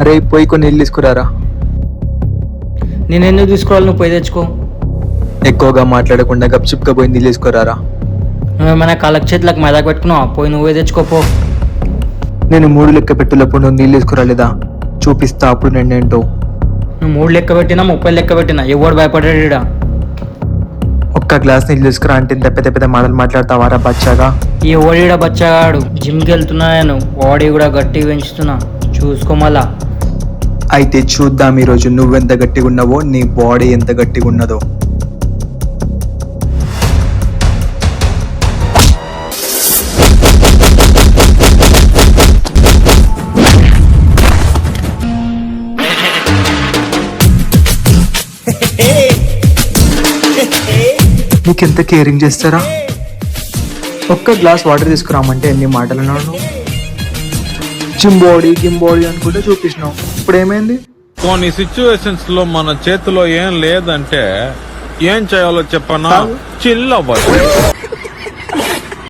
అరే పోయి కొన్ని నీళ్ళు తీసుకురారా. నేను ఎందుకు తీసుకోవాలి, నువ్వు పోయి తెచ్చుకో. ఎక్కువగా మాట్లాడకుండా గప్చిప్గా పోయి నీళ్ళు తీసుకురారా. నువ్వేమైనా కాళ్ళకి చేతులకు మెదాకు పెట్టుకున్నావు, పోయి నువ్వే తెచ్చుకోపో. నేను 3 లెక్క పెట్టులప్పుడు నువ్వు నీళ్ళు తీసుకురాలేదా? చూపిస్తా అప్పుడు నేనేంటో. నువ్వు 3 లెక్క పెట్టినా 30 లెక్క పెట్టినా ఎవడు భయపడాడు ఈడ. ఒక్క గ్లాస్ నీళ్ళు తీసుకురా అంటే ఇంత పెద్ద పెద్ద మాటలు మాట్లాడతావారా బచ్చాగా? ఈ ఓడీడ బచ్చాగాడు. జిమ్కి వెళ్తున్నా నేను, బాడీ కూడా గట్టిగా పెంచుతున్నా, చూసుకో మళ్ళా. అయితే చూద్దాం ఈరోజు నువ్వెంత గట్టిగా ఉన్నావో, నీ బాడీ ఎంత గట్టిగా ఉన్నదో. నీకెంత కేరింగ్ చేస్తారా? ఒక్క గ్లాస్ వాటర్ తీసుకురామంటే ఎన్ని మాటలు అన్నాడు. జింబోడీ గింబోడీ అనుకుంటే చూపించినావు, ఇప్పుడు ఏమైంది? కొన్ని సిచ్యువేషన్స్ లో మన చేతిలో ఏం లేదంటే ఏం చేయాలో చెప్పనా? చిల్ అవ్వాలి.